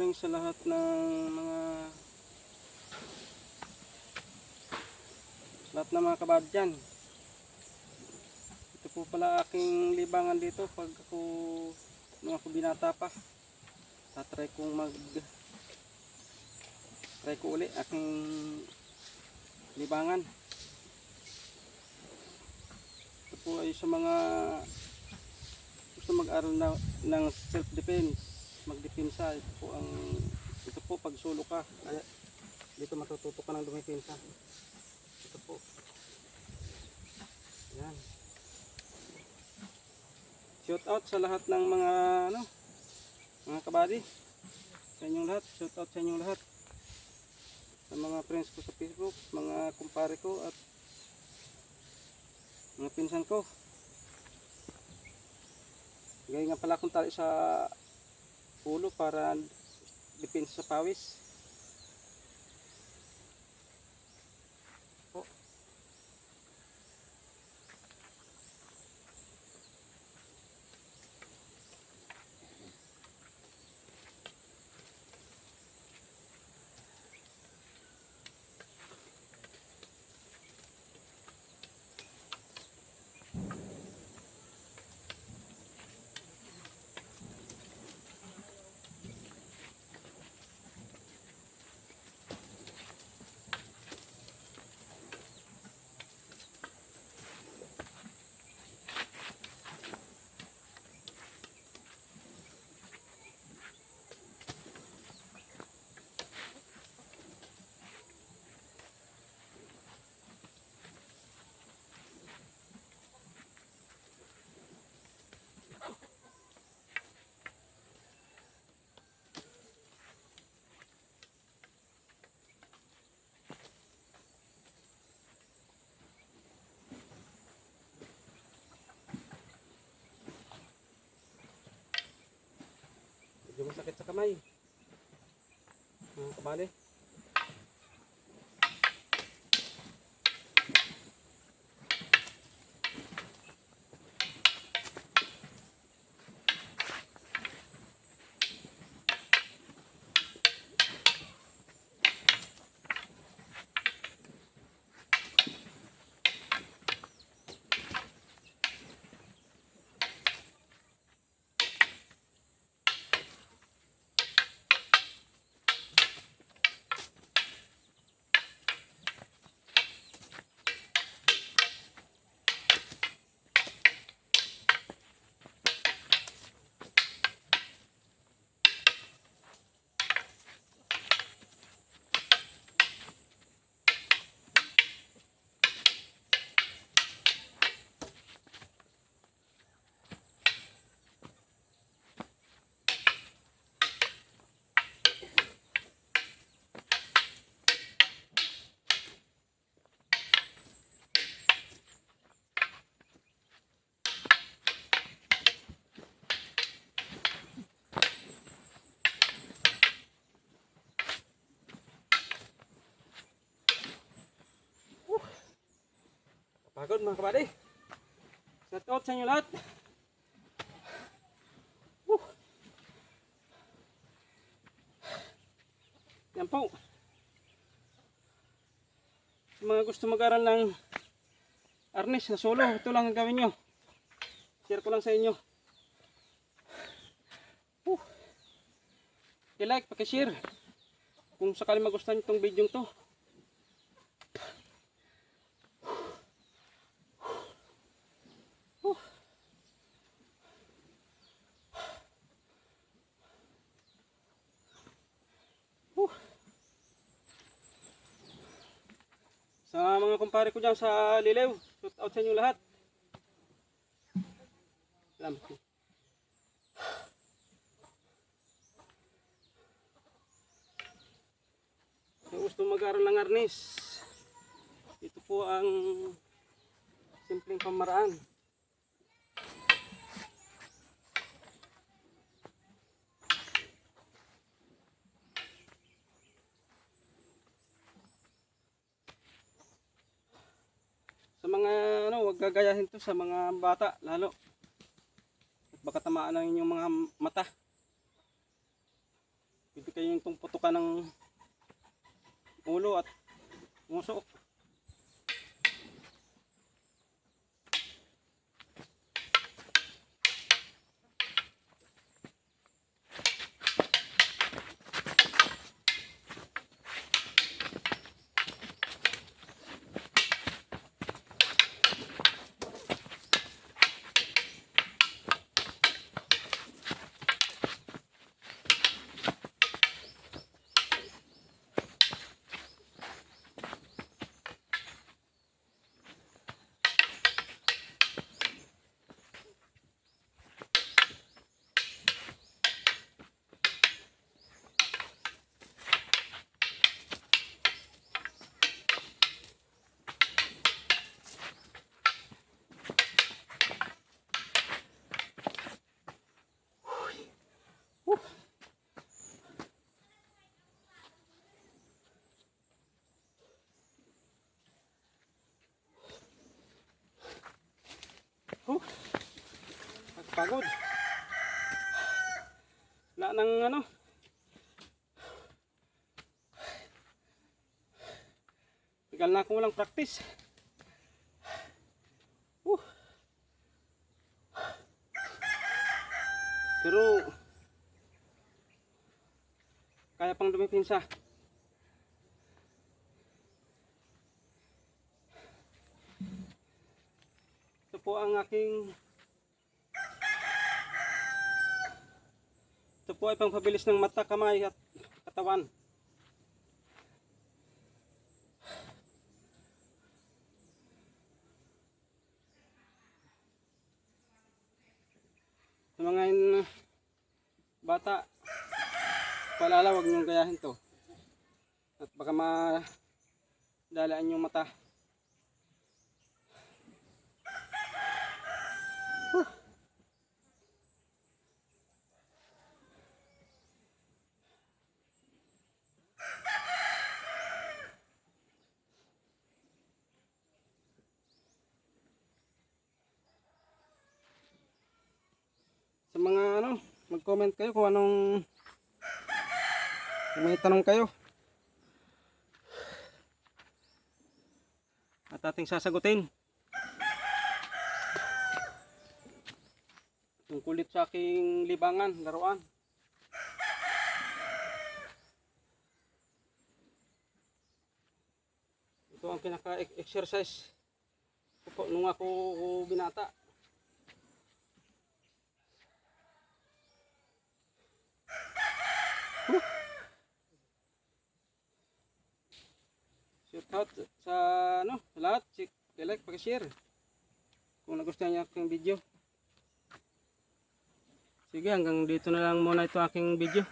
morning sa lahat ng mga kabadyan. Ito po pala aking libangan dito pag nung ako binata pa. Tatry ko uli aking libangan. Ito po ay sa mga gusto mag-aral ng self-defense, magdepensa. Ito po pag solo ka, kaya dito matututo ka ng dumipensa. Ito po. Yan. Shout out sa lahat ng mga kabady. Sa inyong lahat, shout out sa inyong lahat. Sa mga friends ko sa Facebook, mga kumpare ko at mga pinsan ko. Gaya nga pala akong tali sa ulo para depensa sa pawis. Po. Medyo masakit sa kamay. Mga kabali. Pagod mga kabady. Shout out sa inyo lahat. Yan po. Sa mga gusto mag-aral ng arnis na solo, ito lang ang gawin nyo. Share ko lang sa inyo. I-like, paki-share. Kung sakali magustuhan nyo itong video to. Sa mga kumpare ko dyan sa Lilew, shout out sa inyo lahat. Salamat. Kung gusto mag-aral ng arnis, ito po ang simpleng pamaraan. Sa mga huwag gagayahin to sa mga bata lalo. Baka tamaan ang inyong mga mata. Pwede Kaya yung putukan ng ulo at nguso. Pagod. Wala nang ano. Tagal na akong walang practice. Pero kaya pang dumipinsa. Ito po ang aking ito po ay pangpabilis ng mata, kamay at katawan. Sa mga bata, paalala, huwag niyong gayahin to. At baka madalaan yung mata. Sa mga ano, mag-comment kayo kung anong, kung may tanong kayo at ating sasagutin tungkol sa aking libangan, laruan. Ito ang pinaka-exercise ko po nung ako binata. Shout out sa ano, lahat, like, pag-share kung nagustuhan niyo aking video. Sige, hanggang dito na lang muna ito aking video.